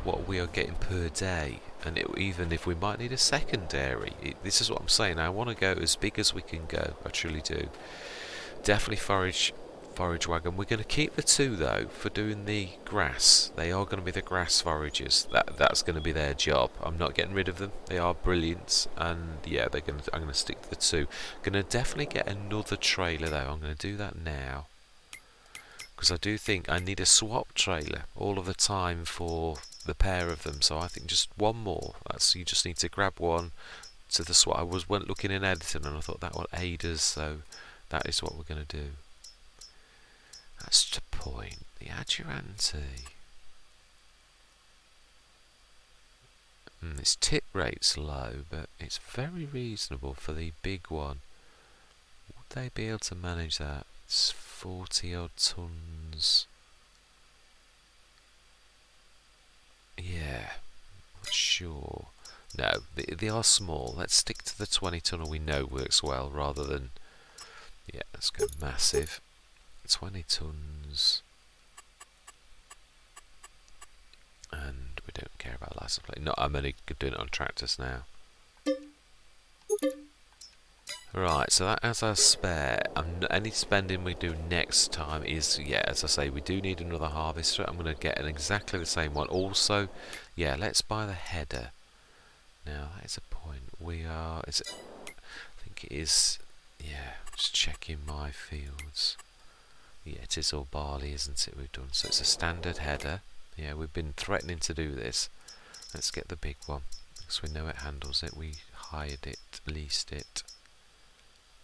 what we are getting per day. And even if we might need a second dairy, this is what I'm saying. I want to go as big as we can go. I truly do. Definitely forage wagon. We're going to keep the two though for doing the grass. They are going to be the grass foragers. That's going to be their job. I'm not getting rid of them. They are brilliant, and yeah, I'm going to stick to the two. Going to definitely get another trailer though. I'm going to do that now, because I do think I need a swap trailer all of the time for the pair of them. So I think just one more. You just need to grab one to the swap. I went looking in editing and I thought that would aid us. So that is what we're going to do. That's the point. The Adjuranti. Its tip rate's low, but it's very reasonable for the big one. Would they be able to manage that? It's 40 odd tons. Yeah, not sure. No, they are small. Let's stick to the 20 tonner we know works well, rather than, yeah, let's go massive. 20 tons. And we don't care about license plate. No, I'm only doing it on tractors now. Right, so that as our spare. Any spending we do next time is, yeah, as I say, we do need another harvester. I'm going to get exactly the same one. Also, yeah, let's buy the header. Now, that is a point. I think it is, yeah, just checking my fields. Yeah, it is all barley, isn't it, we've done. So it's a standard header. Yeah, we've been threatening to do this. Let's get the big one, because we know it handles it. We hired it, leased it.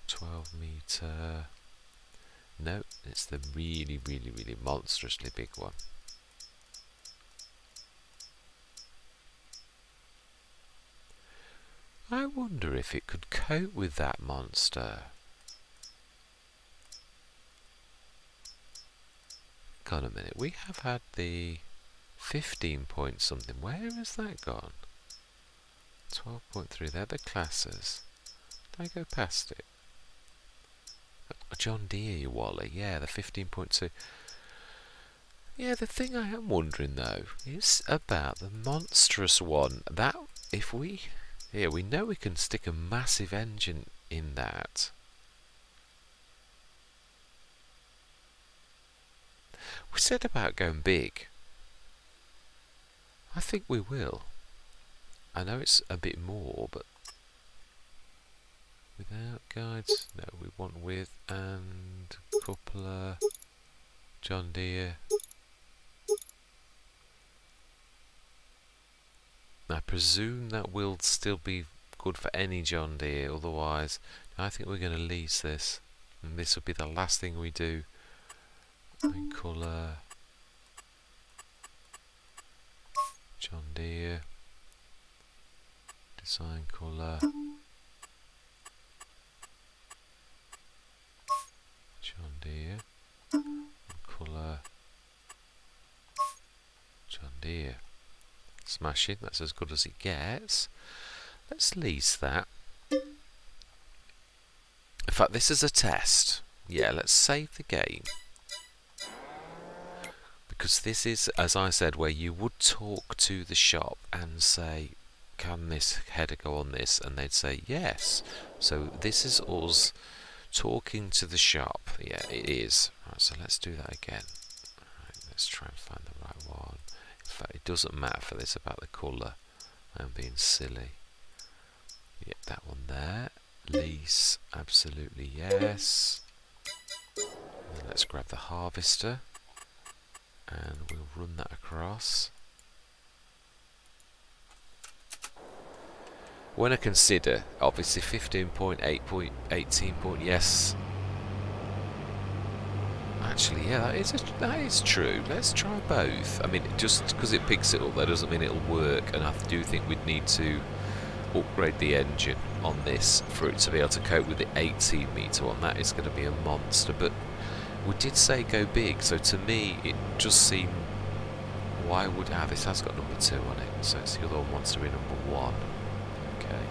12 metre. No, it's the really, really, really monstrously big one. I wonder if it could cope with that monster. Hold on a minute, we have had the 15 point something. Where has that gone? 12.3, they're the classes. Did I go past it? John Deere, Wally, yeah, the 15.2. Yeah, the thing I am wondering though is about the monstrous one. That, if we know we can stick a massive engine in that. We said about going big. I think we will. I know it's a bit more, but without guides, no, we want with and coupler, John Deere. I presume that will still be good for any John Deere, otherwise I think we're going to lease this, and this will be the last thing we do. And colour, John Deere, design colour, John Deere, and colour, John Deere. Smashing, that's as good as it gets. Let's lease that. In fact, this is a test. Yeah, let's save the game. Because this is, as I said, where you would talk to the shop and say, can this header go on this? And they'd say yes. So this is us talking to the shop. Yeah, it is. Right, so let's do that again. Right, let's try and find the right one. In fact, it doesn't matter for this about the colour. I'm being silly. Yeah, that one there. Lease, absolutely yes. And let's grab the harvester. And we'll run that across. when I consider, obviously 15.8.18 yes. Actually, yeah, that is true. Let's try both. I mean, just because it picks it up, that doesn't mean it'll work. And I do think we'd need to upgrade the engine on this for it to be able to cope with the 18 metre one. That is going to be a monster. But we did say go big, so to me it just seemed, why would this has got number 2 on it, so it's the other one wants to be number 1. Okay.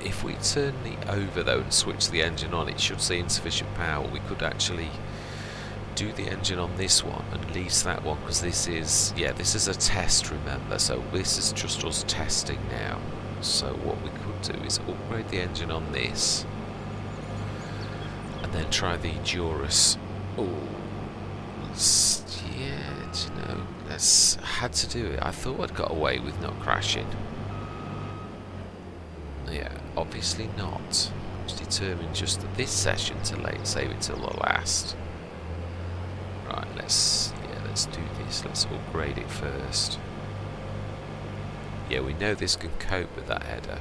If we turn it over though and switch the engine on, it should say insufficient power. We could actually do the engine on this one and lease that one, because this is a test, remember, so this is just us testing now. So what we could do is upgrade the engine on this and then try the Durus. Oh, yeah, do you know, had to do it. I thought I'd got away with not crashing. Yeah, obviously not. I was determined just at this session to save it till the last. Right, let's do this. Let's upgrade it first. Yeah, we know this can cope with that header.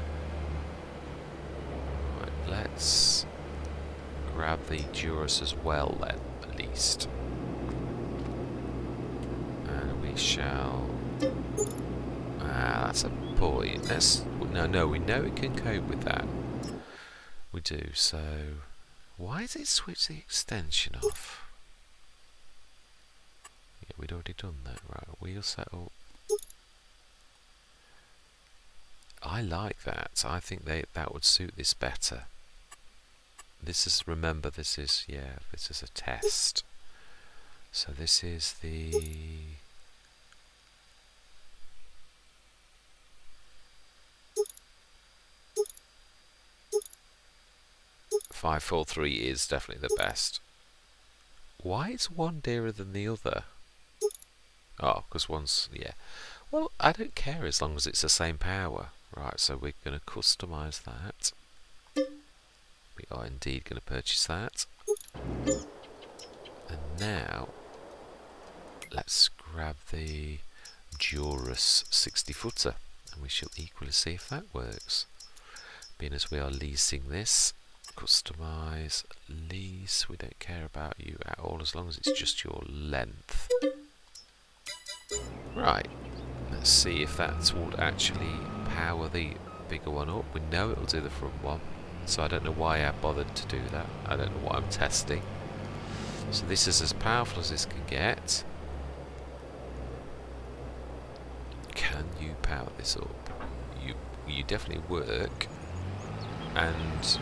Right, let's grab the Durus as well then, at least. And we shall... that's a point. No, we know it can cope with that. We do, so... Why does it switch the extension off? Yeah, we'd already done that. Right, wheel setup. I like that. I think that would suit this better. This is, remember, this is a test. So this is the... 543 is definitely the best. Why is one dearer than the other? Oh, because one's, yeah. Well, I don't care as long as it's the same power. Right, so we're going to customise that. We are indeed going to purchase that. And now, let's grab the Durus 60 footer. And we shall equally see if that works. Being as we are leasing this. Customise, lease, we don't care about you at all as long as it's just your length. Right, let's see if that would actually power the bigger one up. We know it'll do the front one, so I don't know why I bothered to do that. I don't know what I'm testing. So this is as powerful as this can get. Can you power this up? You definitely work, and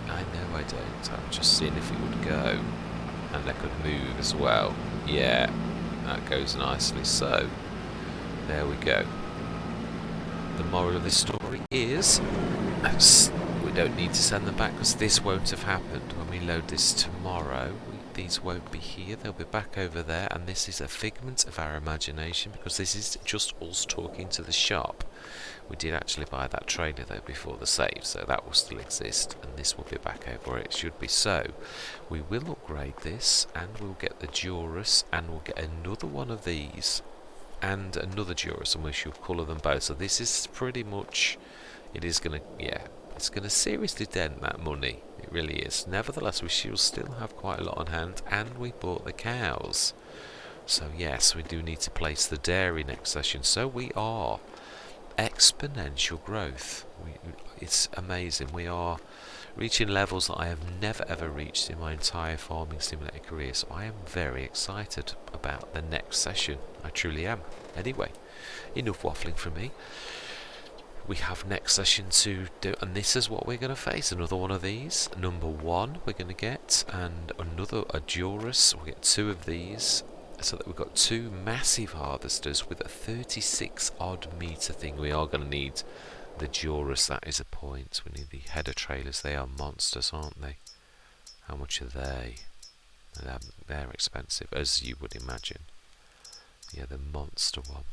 I know I don't. I'm just seeing if it would go. And that could move as well. Yeah, that goes nicely. So, there we go. The moral of this story is we don't need to send them back because this won't have happened. When we load this tomorrow, these won't be here. They'll be back over there. And this is a figment of our imagination because this is just us talking to the shop. We did actually buy that trailer though before the save, so that will still exist, and this will be back over where it should be. So we will upgrade this, and we'll get the Durus, and we'll get another one of these, and another Durus, and we shall colour them both. So this is pretty much, it is going to, it's going to seriously dent that money. It really is. Nevertheless, we shall still have quite a lot on hand, and we bought the cows. So yes, we do need to place the dairy next session. So we are exponential growth. It's amazing. We are reaching levels that I have never ever reached in my entire farming simulator career, so I am very excited about the next session. I truly am. Anyway, enough waffling from me. We have next session to do, and this is what we're going to face. Another one of these. Number 1 we're going to get, and another a Durus. We'll get 2 of these, so that we've got 2 massive harvesters with a 36 odd metre thing. We are going to need the Durus, that is a point. We need the header trailers. They are monsters, aren't they? How much are they? They're expensive, as you would imagine. Yeah, the monster one.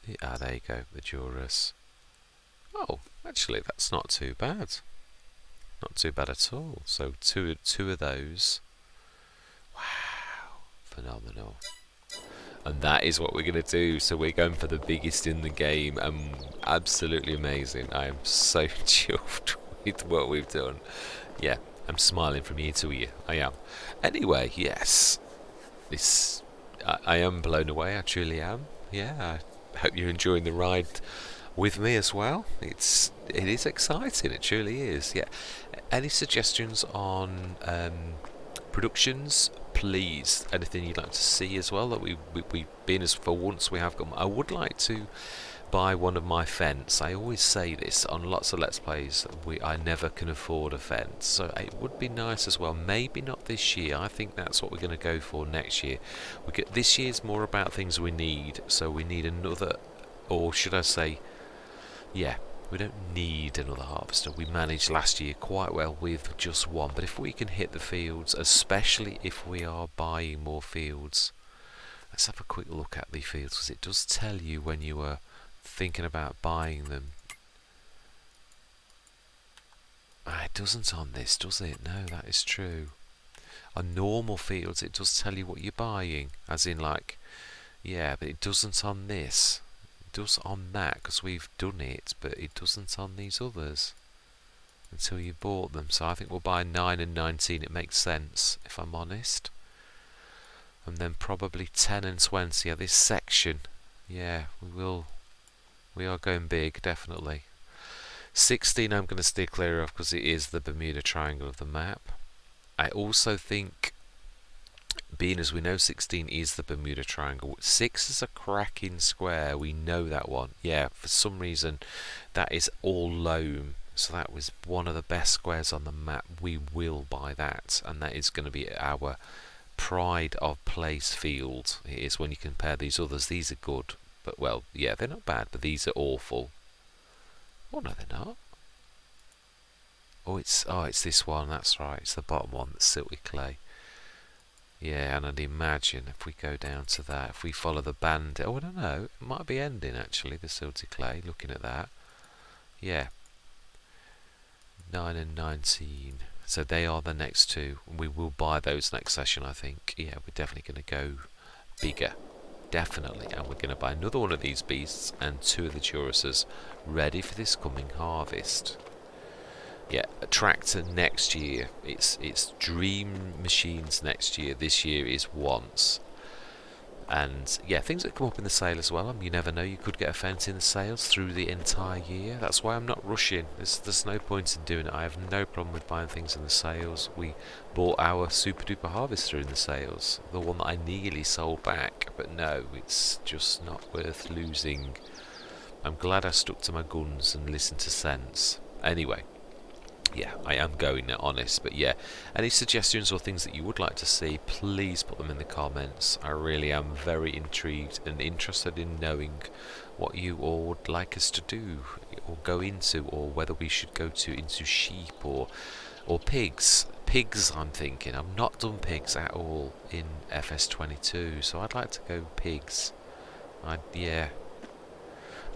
There you go, the Durus. Oh, actually, that's not too bad. Not too bad at all. So two of those. Wow, phenomenal. And that is what we're going to do. So we're going for the biggest in the game, and absolutely amazing. I am so chuffed with what we've done. Yeah, I'm smiling from ear to ear. I am. Anyway, yes, this I am blown away. I truly am. Yeah, I hope you're enjoying the ride with me as well. It is exciting. It truly is. Yeah. Any suggestions on productions? Please, anything you'd like to see as well that we've been as for once we have got. I would like to buy one of my fence. I always say this on lots of Let's Plays. I never can afford a fence, so it would be nice as well. Maybe not this year. I think that's what we're going to go for next year. This year's more about things we need. So we need another, or should I say, yeah. We don't need another harvester. We managed last year quite well with just one. But if we can hit the fields, especially if we are buying more fields, let's have a quick look at the fields, because it does tell you when you are thinking about buying them. It doesn't on this, does it? No, that is true. On normal fields, it does tell you what you're buying, as in like, yeah, but it doesn't on this. Does on that because we've done it, but it doesn't on these others until you bought them. So I think we'll buy 9 and 19. It makes sense if I'm honest. And then probably 10 and 20. Yeah, this section. Yeah, we are going big, definitely. 16 I'm going to steer clear of because it is the Bermuda Triangle of the map. I also think, being as we know 16 is the Bermuda Triangle, 6 is a cracking square, we know that one. Yeah, for some reason that is all loam, so that was one of the best squares on the map. We will buy that, and that is going to be our pride of place field. It is when you compare these others. These are good, but well, yeah, they're not bad, but these are awful. Oh no, they're not. Oh, it's this one, that's right, it's the bottom one, that's silty clay. Yeah, and I'd imagine if we go down to that, if we follow the band, oh, I don't know, it might be ending actually, the silty clay, looking at that. Yeah. 9 and 19. So they are the next two. We will buy those next session, I think. Yeah, we're definitely going to go bigger. Definitely. And we're going to buy another one of these beasts and 2 of the Chorusers ready for this coming harvest. Yeah, a tractor next year. It's dream machines next year. This year is once. And yeah, things that come up in the sale as well. I mean, you never know. You could get a fence in the sales through the entire year. That's why I'm not rushing. There's no point in doing it. I have no problem with buying things in the sales. We bought our super duper harvest through in the sales. The one that I nearly sold back, but no, it's just not worth losing. I'm glad I stuck to my guns and listened to sense. Anyway. Yeah, I am going honest, but yeah, any suggestions or things that you would like to see, please put them in the comments. I really am very intrigued and interested in knowing what you all would like us to do or go into, or whether we should go into sheep or pigs. Pigs, I'm thinking. I've not done pigs at all in FS22, so I'd like to go pigs. Yeah.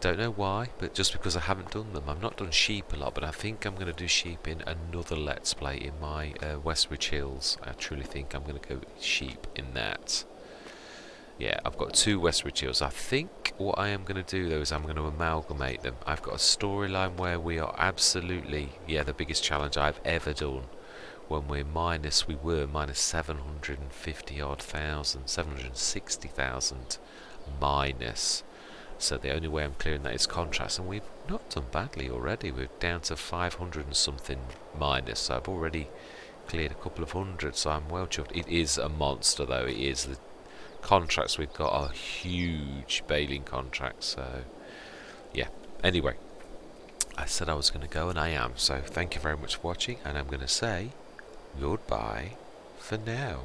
Don't know why, but just because I haven't done them. I've not done sheep a lot, but I think I'm going to do sheep in another Let's Play in my Westridge Hills. I truly think I'm going to go sheep in that. Yeah, I've got 2 Westridge Hills. I think what I am going to do though is I'm going to amalgamate them. I've got a storyline where we are absolutely, yeah, the biggest challenge I've ever done. When we were minus 750 odd thousand, 760,000 minus. So the only way I'm clearing that is contracts, and we've not done badly already. We're down to 500 and something minus, so I've already cleared a couple of hundred, so I'm well chuffed. It is a monster though, it is. The contracts we've got are huge baling contracts, so yeah. Anyway, I said I was going to go, and I am, so thank you very much for watching, and I'm going to say goodbye for now.